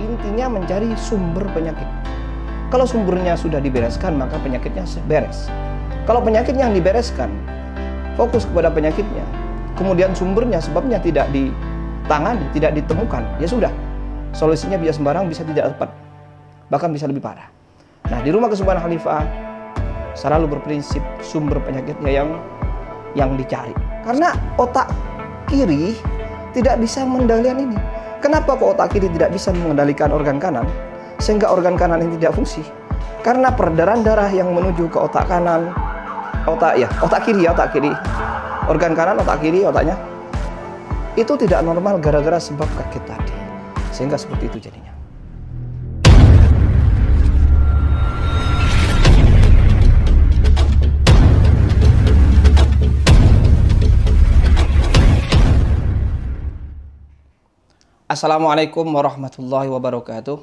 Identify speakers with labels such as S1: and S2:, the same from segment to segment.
S1: intinya mencari sumber penyakit. Kalau sumbernya sudah dibereskan, maka penyakitnya beres. Kalau penyakit yang dibereskan, fokus kepada penyakitnya, kemudian sumbernya, sebabnya tidak ditangani, tidak ditemukan, ya sudah, solusinya bisa sembarang, bisa tidak tepat, bahkan bisa lebih parah. Nah, di Rumah Kesembuhan Khalifah selalu berprinsip sumber penyakitnya yang dicari. Karena otak kiri tidak bisa mengendalikan ini. Kenapa kok otak kiri tidak bisa mengendalikan organ kanan sehingga organ kanan ini tidak fungsi? Karena peredaran darah yang menuju ke otak kanan, otak kiri, organ kanan, otak kiri, otaknya itu tidak normal gara-gara sebab kaget tadi, sehingga seperti itu jadinya. Assalamualaikum warahmatullahi wabarakatuh.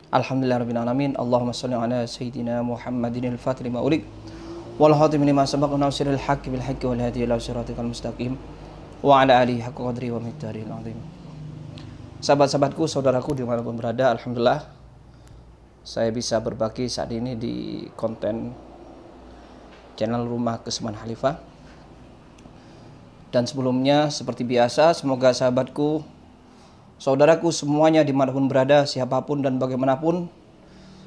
S1: Alhamdulillahirabbil alamin. Allahumma shalli ala sayyidina Muhammadin al-fatih lima ulik wal khatim lima sabaq nasiril haqqi bil haqqi wal hadi ila siratal mustaqim wa ala alihi haqqa qadri wa miqdaril azim. Sahabat-sahabatku, saudaraku dimanapun berada, alhamdulillah saya bisa berbagi saat ini di konten channel Rumah Kesembuhan Khalifah. Dan sebelumnya seperti biasa, semoga sahabatku, saudaraku semuanya dimanapun berada, siapapun dan bagaimanapun,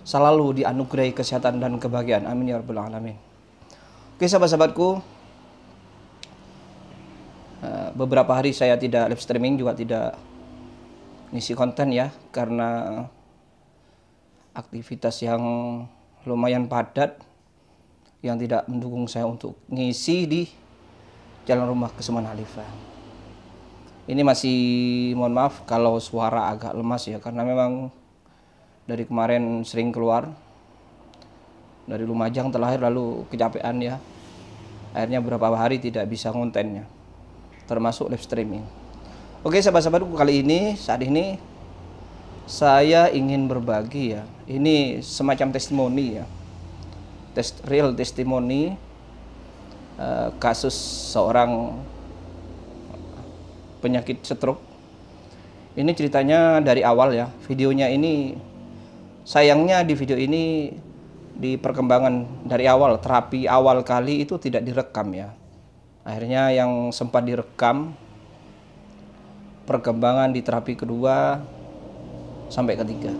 S1: selalu dianugerahi kesehatan dan kebahagiaan. Amin ya rabbal alamin. Oke sahabat-sahabatku, beberapa hari saya tidak live streaming, juga tidak ngisi konten ya, karena aktivitas yang lumayan padat yang tidak mendukung saya untuk ngisi di Jalan Rumah Kesembuhan Khalifah. Ini masih, mohon maaf kalau suara agak lemas ya, karena memang dari kemarin sering keluar dari Lumajang terlahir, lalu kecapean ya. Akhirnya beberapa hari tidak bisa kontennya, termasuk live streaming. Oke sahabat-sahabatku, kali ini, saat ini saya ingin berbagi ya. Ini semacam testimoni ya, real testimoni kasus seorang penyakit stroke. Ini ceritanya dari awal ya. Videonya ini, sayangnya di video ini, di perkembangan dari awal, terapi awal kali itu tidak direkam ya. Akhirnya yang sempat direkam perkembangan di terapi kedua sampai ketiga.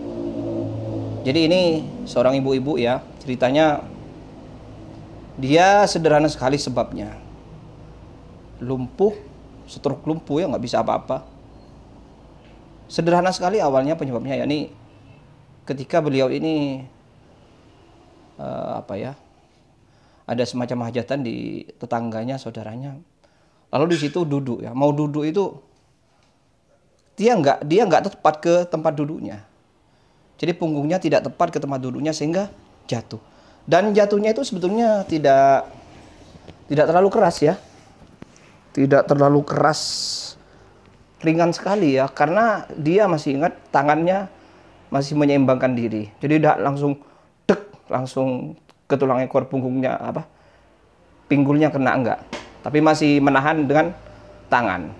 S1: Jadi ini seorang ibu-ibu ya, ceritanya dia sederhana sekali sebabnya. Lumpuh, stroke lumpuh ya, nggak bisa apa-apa. Sederhana sekali awalnya penyebabnya, yakni ketika beliau ini ada semacam hajatan di tetangganya, saudaranya. Lalu di situ duduk ya, mau duduk itu dia nggak tepat ke tempat duduknya. Jadi punggungnya tidak tepat ke tempat duduknya sehingga jatuh. Dan jatuhnya itu sebetulnya tidak terlalu keras ya. Tidak terlalu keras, ringan sekali ya, karena dia masih ingat tangannya masih menyeimbangkan diri. Jadi tidak langsung langsung ke tulang ekor punggungnya, pinggulnya kena, enggak. Tapi masih menahan dengan tangan.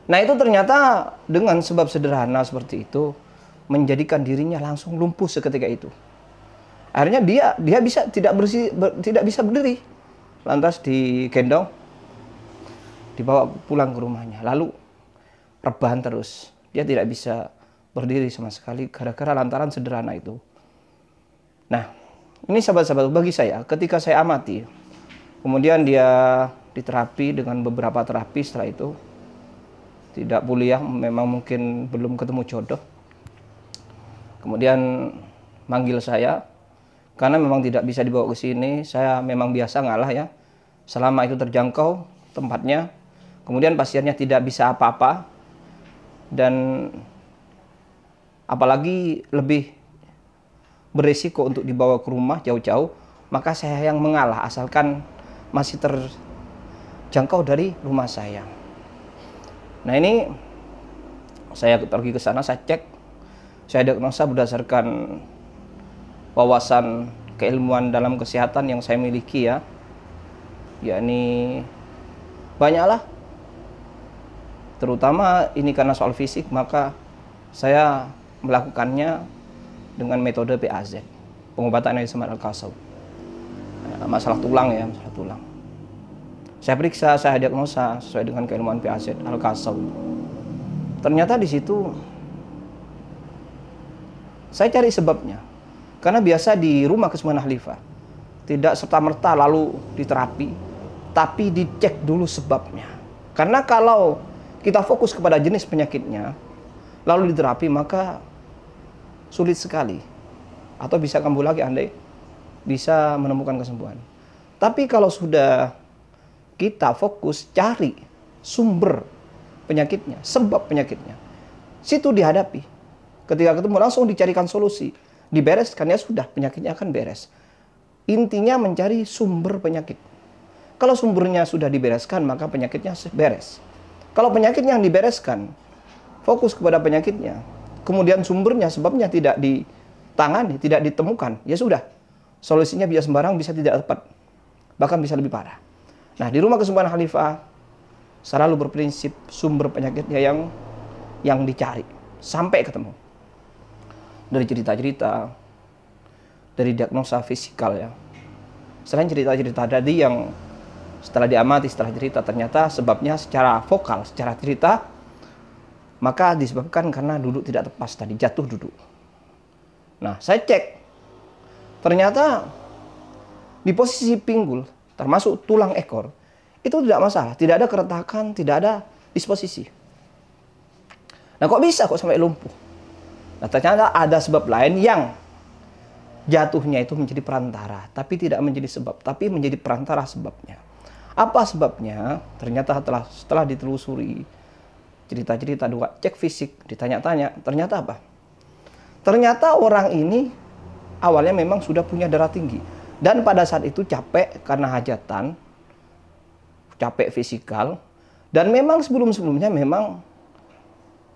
S1: Nah itu ternyata dengan sebab sederhana seperti itu menjadikan dirinya langsung lumpuh seketika itu. Akhirnya dia bisa tidak bisa berdiri, lantas digendong, dibawa pulang ke rumahnya, lalu rebahan terus. Dia tidak bisa berdiri sama sekali gara-gara lantaran sederhana itu. Nah, ini sahabat-sahabat, bagi saya, ketika saya amati, kemudian dia diterapi dengan beberapa terapi, setelah itu tidak pulih ya, memang mungkin belum ketemu jodoh. Kemudian manggil saya, karena memang tidak bisa dibawa ke sini, saya memang biasa ngalah ya, selama itu terjangkau tempatnya. Kemudian pasiennya tidak bisa apa-apa, dan apalagi lebih beresiko untuk dibawa ke rumah jauh-jauh, maka saya yang mengalah asalkan masih terjangkau dari rumah saya. Nah ini saya pergi ke sana, saya cek, saya diagnosa berdasarkan wawasan keilmuan dalam kesehatan yang saya miliki ya, yakni banyaklah. Terutama ini karena soal fisik, maka Saya melakukannya dengan metode PAZ, pengobatan Aisyah Al-Kasaw. Masalah tulang ya, masalah tulang. Saya periksa, saya diagnosa sesuai dengan keilmuan PAZ Al-Kasaw. Ternyata di situ saya cari sebabnya. Karena biasa di rumah kesembuhan Khalifah tidak serta-merta lalu diterapi, tapi dicek dulu sebabnya. Karena kalau kita fokus kepada jenis penyakitnya, lalu diterapi, maka sulit sekali. Atau bisa kambuh lagi andai bisa menemukan kesembuhan. Tapi kalau sudah kita fokus cari sumber penyakitnya, sebab penyakitnya, situ dihadapi. Ketika ketemu langsung dicarikan solusi, dibereskan, ya sudah, penyakitnya akan beres. Intinya mencari sumber penyakit. Kalau sumbernya sudah dibereskan, maka penyakitnya beres. Kalau penyakit yang dibereskan, fokus kepada penyakitnya, kemudian sumbernya, sebabnya tidak ditangani, tidak ditemukan, ya sudah, solusinya bisa sembarang, bisa tidak tepat, bahkan bisa lebih parah. Nah, di rumah kesembuhan Khalifah selalu berprinsip sumber penyakitnya yang dicari sampai ketemu. Dari cerita-cerita, dari diagnosa fisikal ya. Selain cerita-cerita tadi yang setelah diamati, setelah cerita, ternyata sebabnya secara vokal, secara cerita, maka disebabkan karena duduk tidak tepas tadi, jatuh duduk. Nah, saya cek, ternyata di posisi pinggul, termasuk tulang ekor, itu tidak masalah, tidak ada keretakan, tidak ada disposisi. Nah, kok bisa kok sampai lumpuh? Nah, ternyata ada sebab lain yang jatuhnya itu menjadi perantara, tapi tidak menjadi sebab, tapi menjadi perantara sebabnya. Apa sebabnya? Ternyata setelah ditelusuri, cerita-cerita dua, cek fisik, ditanya-tanya, ternyata apa? Ternyata orang ini awalnya memang sudah punya darah tinggi. Dan pada saat itu capek karena hajatan, capek fisikal, dan memang sebelum-sebelumnya memang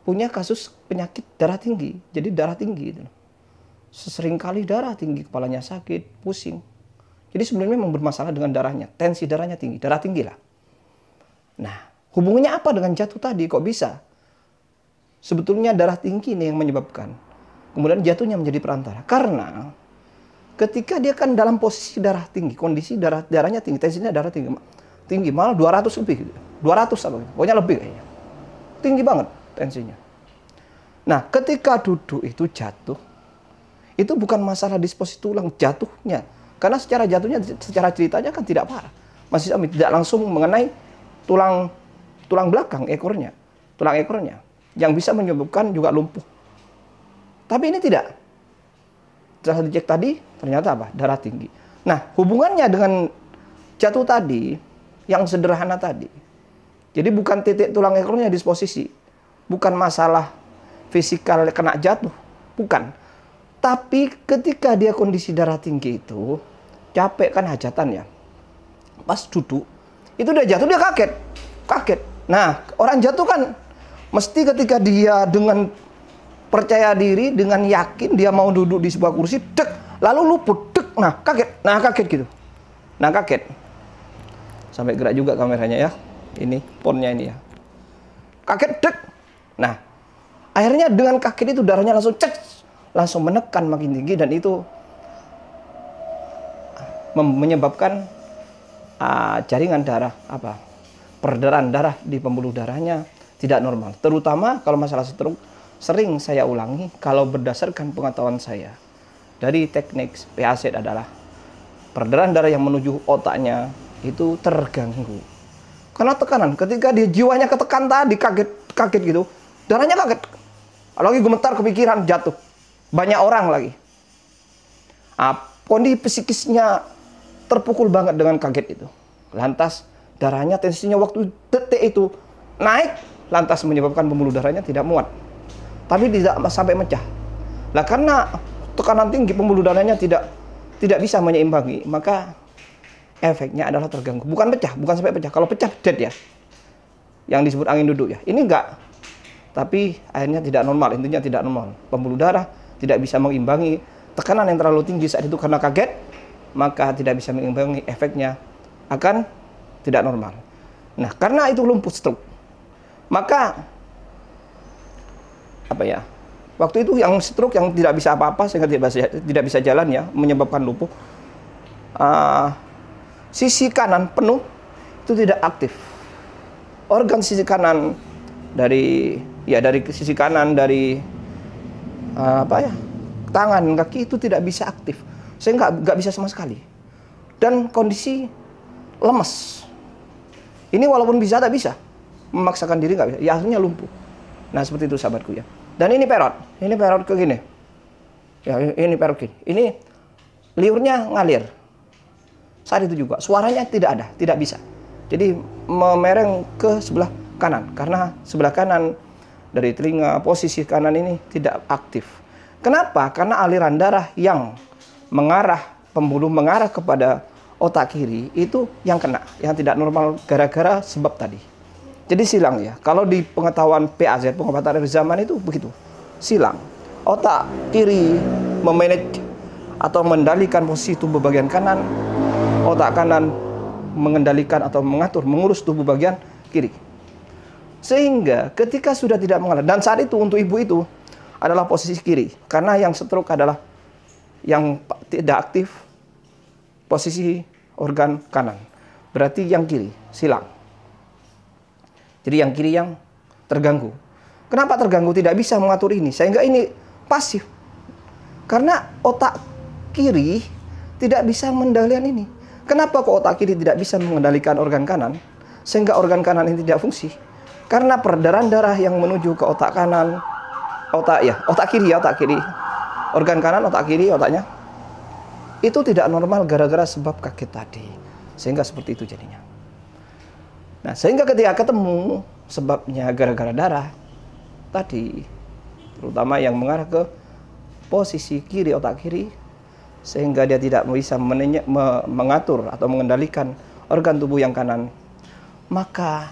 S1: punya kasus penyakit darah tinggi. Jadi darah tinggi itu. Seringkali darah tinggi, kepalanya sakit, pusing. Jadi sebenarnya memang bermasalah dengan darahnya, tensi darahnya tinggi, darah tinggi lah. Nah, hubungannya apa dengan jatuh tadi? Kok bisa? Sebetulnya darah tinggi ini yang menyebabkan. Kemudian jatuhnya menjadi perantara. Karena ketika dia kan dalam posisi darah tinggi, kondisi darahnya tinggi, tensinya darah tinggi. Tinggi, malah 200 lebih. 200 apa? Pokoknya lebih kayaknya. Tinggi banget tensinya. Nah, ketika duduk itu jatuh, itu bukan masalah disposisi tulang jatuhnya. Karena secara jatuhnya, secara ceritanya kan tidak parah. Masih tidak langsung mengenai tulang belakang ekornya. Tulang ekornya. Yang bisa menyebabkan juga lumpuh. Tapi ini tidak. Setelah dicek tadi, ternyata apa? Darah tinggi. Nah, hubungannya dengan jatuh tadi, yang sederhana tadi. Jadi bukan titik tulang ekornya disposisi. Bukan masalah fisikal kena jatuh. Bukan. Tapi ketika dia kondisi darah tinggi itu, capek kan hajatan ya. Pas duduk, itu dia jatuh, dia kaget. Kaget. Nah, orang jatuh kan mesti ketika dia dengan percaya diri, dengan yakin dia mau duduk di sebuah kursi, dek, lalu luput, dek. Nah, kaget gitu. Nah, kaget. Sampai gerak juga kameranya ya. Ini, ponnya ini ya. Kaget, dek. Nah, akhirnya dengan kaget itu darahnya langsung langsung menekan makin tinggi, dan itu menyebabkan jaringan darah, peredaran darah di pembuluh darahnya tidak normal. Terutama kalau masalah stroke, sering saya ulangi, kalau berdasarkan pengetahuan saya dari teknik PAZ adalah peredaran darah yang menuju otaknya itu terganggu. Karena tekanan, ketika dia jiwanya ketekan tadi, kaget gitu, darahnya kaget. Lagi gemetar, kepikiran, jatuh. Banyak orang lagi. Kondisi psikisnya terpukul banget dengan kaget itu. Lantas darahnya, tensinya waktu detik itu naik, lantas menyebabkan pembuluh darahnya tidak muat. Tapi tidak sampai mecah. Nah, karena tekanan tinggi, pembuluh darahnya tidak bisa menyeimbangi, maka efeknya adalah terganggu. Bukan pecah, bukan sampai pecah. Kalau pecah, dead ya. Yang disebut angin duduk ya. Ini enggak. Tapi akhirnya tidak normal, intinya tidak normal. Pembuluh darah tidak bisa mengimbangi tekanan yang terlalu tinggi saat itu karena kaget, maka tidak bisa mengimbangi, efeknya akan tidak normal. Nah, karena itu lumpuh stroke, maka Waktu itu yang stroke yang tidak bisa apa-apa sehingga tidak bisa jalan ya, menyebabkan lumpuh. Sisi kanan penuh itu tidak aktif. Organ sisi kanan dari sisi kanan dari tangan, kaki itu tidak bisa aktif. Saya nggak bisa sama sekali. Dan kondisi lemes. Ini walaupun bisa tak bisa. Memaksakan diri nggak bisa. Ya akhirnya lumpuh. Nah seperti itu sahabatku ya. Dan ini perut. Ini perut ke gini. Ya ini perut gini. Ini liurnya ngalir. Saat itu juga suaranya tidak ada, tidak bisa. Jadi memereng ke sebelah kanan. Karena sebelah kanan dari telinga, posisi kanan ini tidak aktif. Kenapa? Karena aliran darah yang mengarah, pembuluh mengarah kepada otak kiri itu yang kena, yang tidak normal gara-gara sebab tadi. Jadi silang ya. Kalau di pengetahuan PAZ, pengobatan akhir zaman itu begitu. Silang. Otak kiri memanage atau mengendalikan posisi tubuh bagian kanan. Otak kanan mengendalikan atau mengatur, mengurus tubuh bagian kiri. Sehingga ketika sudah tidak mengalir, dan saat itu untuk ibu itu adalah posisi kiri. Karena yang stroke adalah yang tidak aktif posisi organ kanan. Berarti yang kiri, silang. Jadi yang kiri yang terganggu. Kenapa terganggu? Tidak bisa mengatur ini. Sehingga ini pasif. Karena otak kiri tidak bisa mengendalikan ini. Kenapa kok otak kiri tidak bisa mengendalikan organ kanan? Sehingga organ kanan ini tidak fungsi. Karena peredaran darah yang menuju ke otak kanan, otak kiri, organ kanan, otak kiri, otaknya, itu tidak normal gara-gara sebab kaget tadi. Sehingga seperti itu jadinya. Nah, sehingga ketika ketemu sebabnya gara-gara darah tadi, terutama yang mengarah ke posisi kiri, otak kiri, sehingga dia tidak bisa mengatur atau mengendalikan organ tubuh yang kanan, maka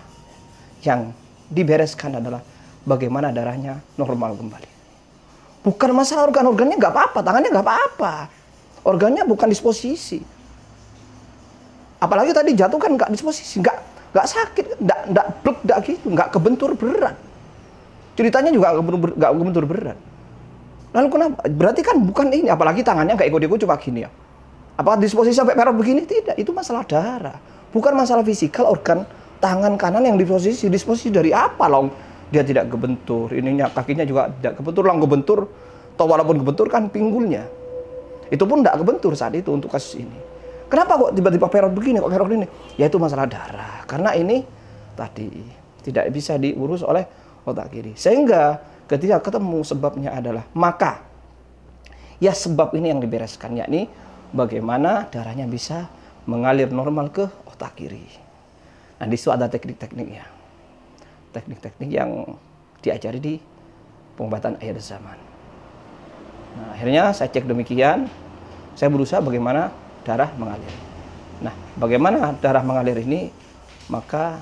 S1: yang dibereskan adalah bagaimana darahnya normal kembali. Bukan masalah organ-organnya nggak apa-apa, tangannya nggak apa-apa. Organnya bukan disposisi. Apalagi tadi jatuh kan nggak disposisi, nggak sakit, nggak blek, nggak gitu, nggak kebentur berat. Ceritanya juga nggak kebentur berat. Lalu kenapa? Berarti kan bukan ini, apalagi tangannya kayak ikut-ikut cuma gini ya. Apakah disposisi sampai perut begini? Tidak, itu masalah darah. Bukan masalah fisikal organ tangan kanan yang disposisi dari apa loh? Dia tidak kebentur, ininya kakinya juga tidak kebentur, lang kebentur, atau walaupun kebentur kan pinggulnya. Itu pun tidak kebentur saat itu untuk kasus ini. Kenapa kok tiba-tiba perut begini, kok perut ini? Ya itu masalah darah. Karena ini tadi tidak bisa diurus oleh otak kiri. Sehingga ketika ketemu sebabnya adalah maka ya sebab ini yang dibereskan, yakni bagaimana darahnya bisa mengalir normal ke otak kiri. Nah, di situ ada teknik-tekniknya. Teknik-teknik yang diajari di pengobatan akhir zaman. Nah, akhirnya saya cek demikian, saya berusaha bagaimana darah mengalir. Nah, bagaimana darah mengalir ini, maka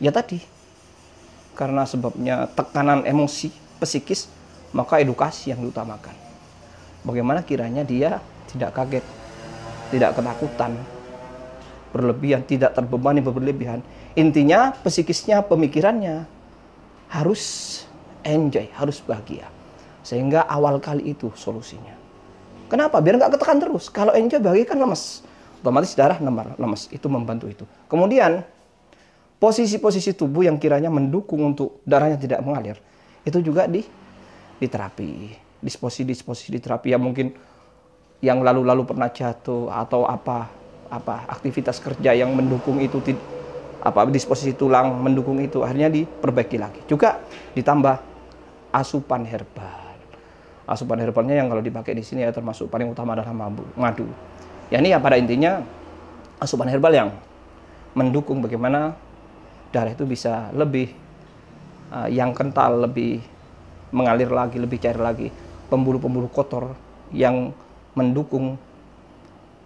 S1: ya tadi, karena sebabnya tekanan emosi, psikis, maka edukasi yang diutamakan. Bagaimana kiranya dia tidak kaget, tidak ketakutan, berlebihan, tidak terbebani berlebihan. Intinya psikisnya, pemikirannya harus enjoy, harus bahagia. Sehingga awal kali itu solusinya. Kenapa? Biar nggak ketekan terus. Kalau enjoy bahagia kan lemes. Otomatis darah lemes. Itu membantu itu. Kemudian posisi-posisi tubuh yang kiranya mendukung untuk darahnya tidak mengalir, itu juga diterapi. Disposisi di terapi yang mungkin yang lalu-lalu pernah jatuh atau apa aktivitas kerja yang mendukung itu, disposisi tulang mendukung itu, akhirnya diperbaiki lagi. Juga ditambah asupan herbal. Asupan herbalnya yang kalau dipakai di sini ya termasuk paling utama adalah madu. Ya ini ya pada intinya asupan herbal yang mendukung bagaimana darah itu bisa lebih yang kental, lebih mengalir lagi, lebih cair lagi. Pembuluh-pembuluh kotor yang mendukung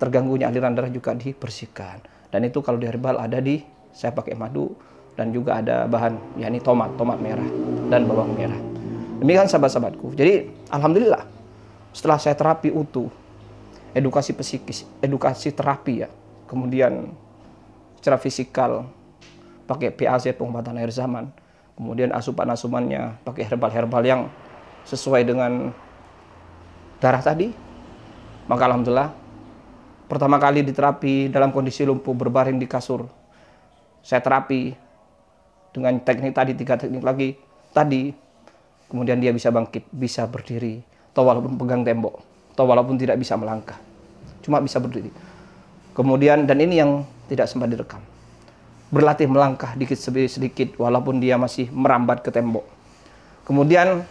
S1: terganggunya aliran darah juga dibersihkan. Dan itu kalau di herbal ada saya pakai madu dan juga ada bahan yakni tomat merah dan bawang merah. Demikian sahabat-sahabatku. Jadi alhamdulillah setelah saya terapi utuh, edukasi psikis, edukasi terapi ya, kemudian secara fisikal pakai PAZ pengobatan akhir zaman, kemudian asupan-asupannya pakai herbal-herbal yang sesuai dengan darah tadi. Maka alhamdulillah, pertama kali diterapi dalam kondisi lumpuh berbaring di kasur, saya terapi dengan teknik tadi, 3 teknik lagi tadi, kemudian dia bisa bangkit, bisa berdiri, atau walaupun pegang tembok, atau walaupun tidak bisa melangkah, cuma bisa berdiri. Kemudian, dan ini yang tidak sempat direkam, berlatih melangkah dikit sedikit walaupun dia masih merambat ke tembok. Kemudian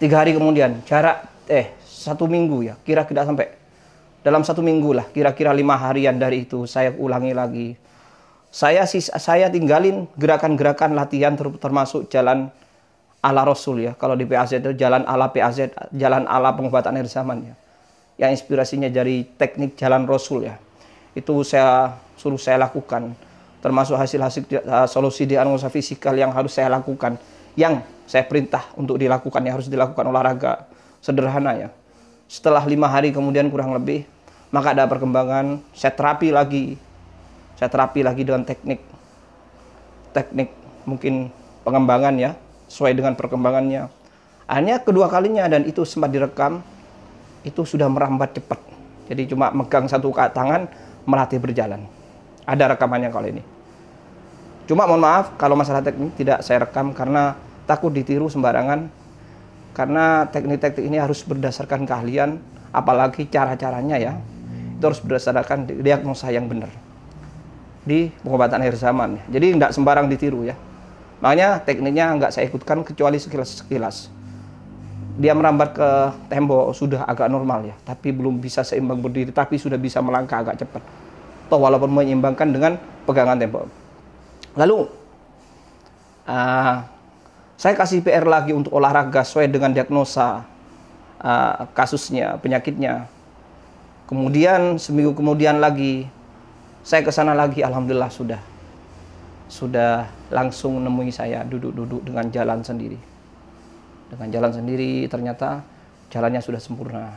S1: 3 hari kemudian, jarak 1 minggu ya, kira-kira sampai dalam 1 minggu lah, kira-kira 5 harian dari itu saya ulangi lagi. Saya tinggalin gerakan-gerakan latihan termasuk jalan ala Rasul ya. Kalau di PAZ itu jalan ala PAZ, jalan ala pengobatan akhir zaman ya. Yang inspirasinya dari teknik jalan Rasul ya. Itu saya suruh saya lakukan. Termasuk hasil-hasil solusi diagnosa fisikal yang harus saya lakukan. Yang saya perintah untuk dilakukan, yang harus dilakukan olahraga sederhana ya. Setelah 5 hari kemudian kurang lebih, maka ada perkembangan, saya terapi lagi dengan teknik mungkin pengembangan ya, sesuai dengan perkembangannya. Akhirnya kedua kalinya, dan itu sempat direkam, itu sudah merambat cepat. Jadi cuma megang satu tangan, melatih berjalan. Ada rekamannya kalau ini. Cuma mohon maaf kalau masalah teknik tidak saya rekam karena takut ditiru sembarangan. Karena teknik-teknik ini harus berdasarkan keahlian, apalagi cara-caranya ya, itu harus berdasarkan diagnosa yang benar di pengobatan akhir zaman. Jadi tidak sembarang ditiru ya. Makanya tekniknya nggak saya ikutkan kecuali sekilas. Dia merambat ke tembok sudah agak normal ya, tapi belum bisa seimbang berdiri, tapi sudah bisa melangkah agak cepat. Toh walaupun menyeimbangkan dengan pegangan tembok. Lalu saya kasih PR lagi untuk olahraga sesuai dengan diagnosa kasusnya, penyakitnya. Kemudian seminggu kemudian lagi saya ke sana lagi, alhamdulillah sudah langsung nemui saya duduk-duduk dengan jalan sendiri. Dengan jalan sendiri ternyata jalannya sudah sempurna.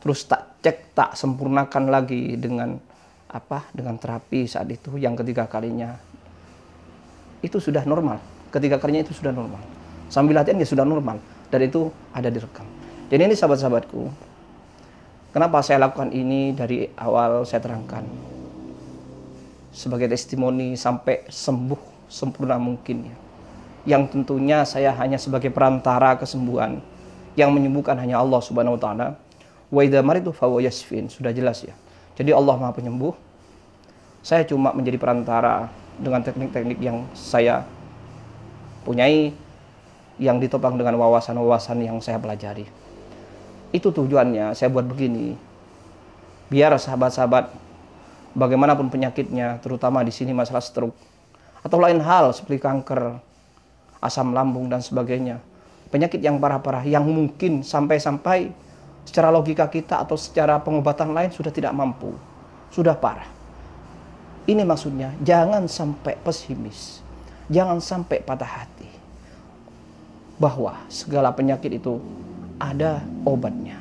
S1: Terus tak sempurnakan lagi dengan dengan terapi saat itu yang ketiga kalinya. Itu sudah normal. Ketiga kalinya itu sudah normal. Sambil latihan ya sudah normal. Dan itu ada direkam. Jadi ini sahabat-sahabatku, kenapa saya lakukan ini dari awal saya terangkan. Sebagai testimoni sampai sembuh sempurna mungkin ya. Yang tentunya saya hanya sebagai perantara kesembuhan. Yang menyembuhkan hanya Allah Subhanahu wa taala. Wa idza maritu fa huwa yashfin. Sudah jelas ya. Jadi Allah Maha Penyembuh. Saya cuma menjadi perantara dengan teknik-teknik yang saya punyai, yang ditopang dengan wawasan-wawasan yang saya pelajari. Itu tujuannya saya buat begini. Biar sahabat-sahabat bagaimanapun penyakitnya, terutama di sini masalah stroke atau lain hal seperti kanker, asam lambung dan sebagainya. Penyakit yang parah-parah yang mungkin sampai-sampai secara logika kita atau secara pengobatan lain sudah tidak mampu. Sudah parah. Ini maksudnya jangan sampai pesimis. Jangan sampai patah hati. Bahwa segala penyakit itu ada obatnya.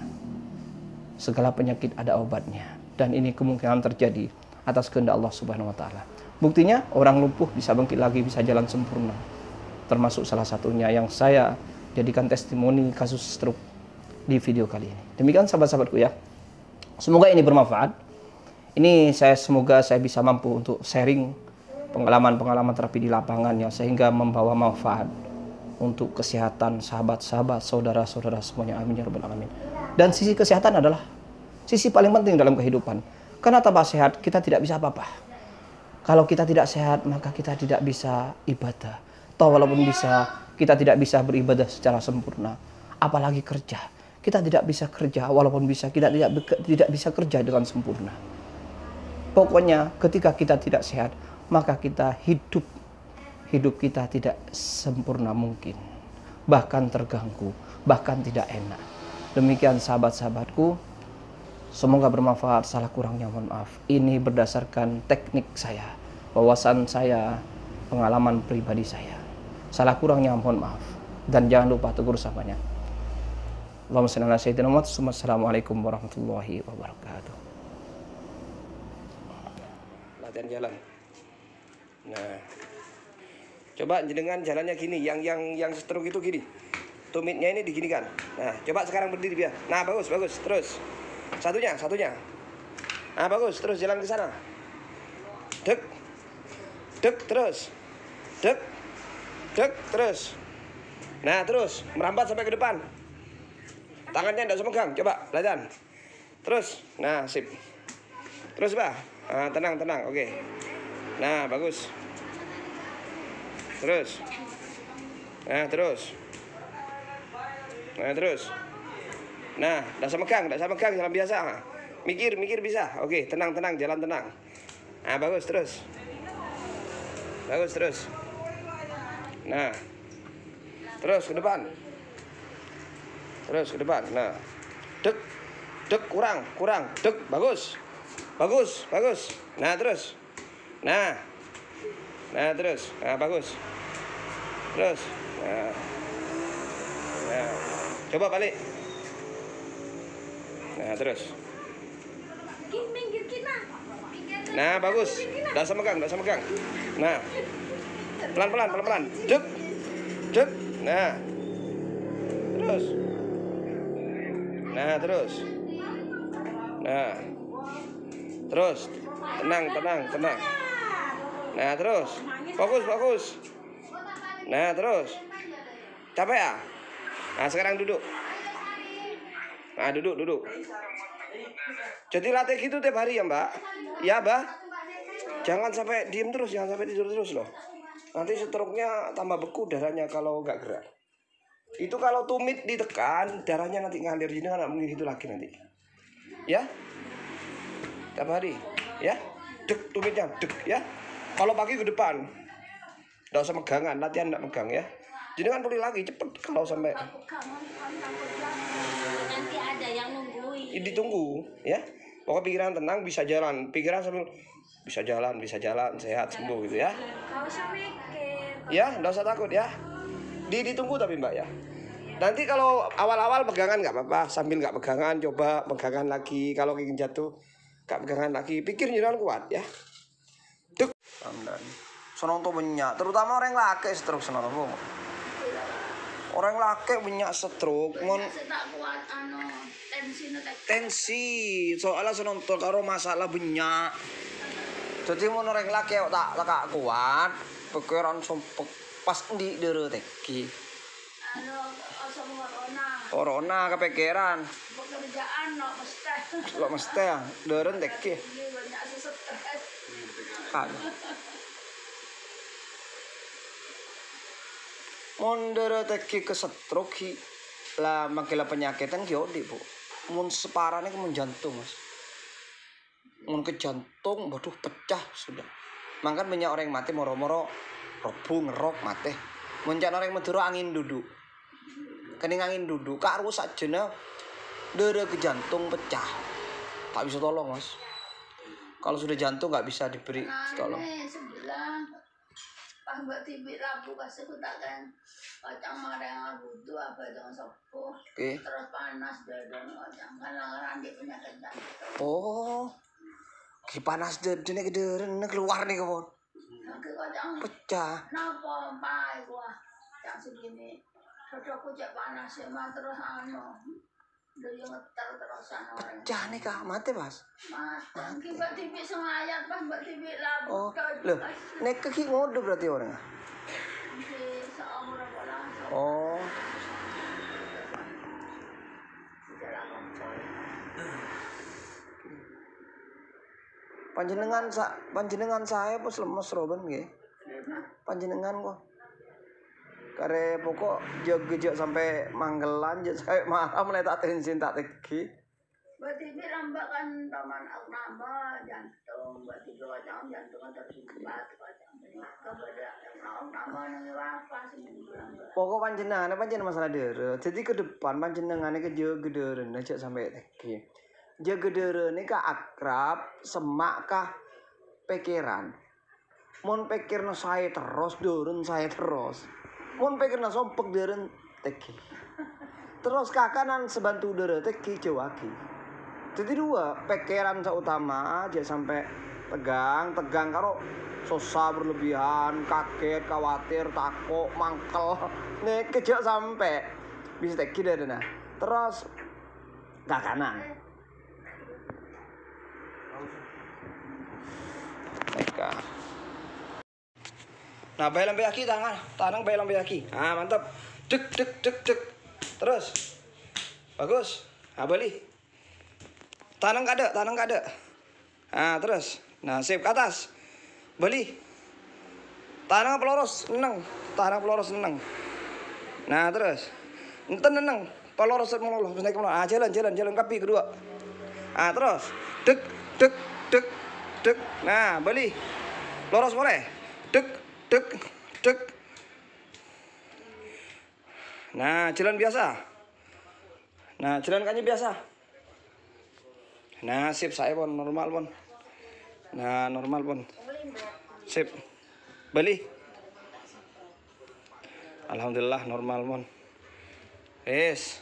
S1: Segala penyakit ada obatnya. Dan ini kemungkinan terjadi atas kehendak Allah Subhanahu wa taala. Buktinya orang lumpuh bisa bangkit lagi, bisa jalan sempurna. Termasuk salah satunya yang saya jadikan testimoni kasus stroke di video kali ini. Demikian sahabat-sahabatku ya. Semoga ini bermanfaat. Ini semoga saya bisa mampu untuk sharing pengalaman-pengalaman terapi di lapangan ya, sehingga membawa manfaat untuk kesehatan sahabat-sahabat, saudara-saudara semuanya. Amin ya rabbal alamin. Dan sisi kesehatan adalah sisi paling penting dalam kehidupan. Karena tanpa sehat kita tidak bisa apa-apa. Kalau kita tidak sehat maka kita tidak bisa ibadah. Atau walaupun bisa, kita tidak bisa beribadah secara sempurna. Apalagi kerja. Kita tidak bisa kerja, walaupun bisa, kita tidak bisa kerja dengan sempurna. Pokoknya ketika kita tidak sehat, maka kita hidup kita tidak sempurna mungkin. Bahkan terganggu, bahkan tidak enak. Demikian sahabat-sahabatku, semoga bermanfaat, salah kurangnya mohon maaf. Ini berdasarkan teknik saya, wawasan saya, pengalaman pribadi saya. Salah kurangnya mohon maaf. Dan jangan lupa tegur sapanya. Allahumma shalli ala sayyidina Muhammad. Assalamualaikum warahmatullahi wabarakatuh. Latihan jalan. Nah, coba jenengan jalannya gini, yang stroke itu gini.
S2: tumitnya ini diginikan. Nah, coba sekarang berdiri biar. Nah, bagus. Terus. Satunya. Nah, bagus. Terus jalan ke sana. Dek, terus. Dek, terus. Nah, terus merambat sampai ke depan. Tangannya tidak usah megang. Coba, latihan. Terus. Nah, sip. Terus, Pak. Nah, tenang. Oke. Nah, bagus. Terus. Nah, terus. Nah, tidak usah megang, jalan biasa. Mikir bisa. Oke, tenang, jalan tenang. Nah, bagus, terus. Nah, terus ke depan. Nah, dek, kurang. Dek, bagus. Nah, terus. Nah, terus. Nah, bagus. Terus. Nah. Coba balik. Nah, terus. Nah, bagus. Tidak usah megang. Nah, pelan. Dek. Nah. Terus. Nah, terus. Tenang. Nah, terus. Fokus. Nah, terus. Capek ya? Nah, sekarang duduk. Nah, duduk. Jadi latih gitu tiap hari ya, Mbak? Ya, Mbak? Jangan sampai diem terus, jangan sampai tidur terus loh. Nanti stroke-nya tambah beku darahnya kalau nggak gerak. Itu kalau tumit ditekan, darahnya nanti ngalir. Jadi nggak mungkin gitu lagi nanti. Ya? Tiap hari. Ya? Dek, tumitnya. Dek, ya? Kalau pagi ke depan. Nggak usah megangan, latihan nggak megang ya. Jadi kan pulih lagi cepet kalau sampai.
S3: Nanti ada yang nungguin.
S2: Ditunggu ya. Pokoknya pikiran tenang, bisa jalan. Pikiran sambil bisa jalan, sehat, sembuh gitu ya.
S3: Kau usah mikir.
S2: Ya, nggak usah takut ya. Ditunggu tapi Mbak ya. Nanti kalau awal-awal pegangan nggak apa-apa, sambil nggak pegangan coba pegangan lagi. Kalau ingin jatuh nggak pegangan lagi, pikir jalan kuat ya. Duk. Senang tuh banyak, terutama orang laki stroke senang tuh. Orang laki banyak stroke,
S3: Tak kuat
S2: tensi, soalnya senang tuh karo masalah banyak. Jadi mau orang laki tak kuat, pikiran sumpek pas di dere teki. Corona kepikiran.
S3: Pekerjaan
S2: mesti ya, deren teki.
S3: Banyak stres.
S2: Kan. Mondere teki ke stroke lah makilah penyakitan giodi bu. Mun separahnya ke jantung mas. Mun ke jantung, waduh pecah sudah. Mangkan banyak orang mati moro-moro robu ngerok mati. Muncan orang Madura angin duduk. Kening angin duduk, kak rusak jena darah ke jantung pecah. Tak bisa tolong mas. Kalau sudah jantung nggak bisa diberi tolong.
S3: Sebelah pas buat tibik labu kasih kutakan kacang marang butuh apa jangan sopo. Terus panas dan kacang kan langaran di penyakit jantung.
S2: Oh, panas dedene kederen keluar nih kawan.
S3: Kacang
S2: pecah.
S3: Napa pai gua yang segini. Cocokku cek panas ya mah terus dari ngetar terusan orang.
S2: Pecah nih kak, mati mas.
S3: Mati. Tiba-tiba sengaja pas buat tiba labu.
S2: Oh, loh, nek kaki ngodo berarti orang. Oh. Panjenengan saya pas lemes roben nggih. Panjenengan kok. Kare pokok jog-jog sampai manggelan jet saya malam mulai tak tensin tak teki.
S3: Berarti rambakan taman nama jantung, berarti kacang jantung tersimpat kacang kepada nama apa sih.
S2: Pokok panjenengan masalah dere. Jadi ke depan panjenengannya ke jog gederen aja sampai teki. Jog gederen ini kah akrab, semak kah pikiran. Mon pikirna saya terus durun saya terus. Mun pikirna sompek deren teki. Terus kakanan sebantu dere teki jawaki. Jadi dua pikiran seutama aja sampai tegang karo susah berlebihan, kaget, khawatir, takut, mangkel. Nih kejak sampai Bisa tek kiri ada nah. Terus ke kanan. Teka. Nah, bayar lambe kaki tangan bayar lambe kaki. Ah, mantap. Dek dek dek dek. Terus. Bagus. Ah, balik. Tanang kada. Ah, terus. Nah, sip ke atas. Balik. Tanang peloros neneng. Nah, terus. Enten neneng. Peloros meloloh terus naik ke meloloh. Ah, jalan kaki kedua. Ah, terus. Dek dek dek dek. Nah, balik. Loros boleh. Dek dek dek. Nah, jalan biasa. Nah, jalan kaki biasa. Nah, sip saya pun normal pun. Nah, normal pun. Sip. Balik. Alhamdulillah normal pun. Yes.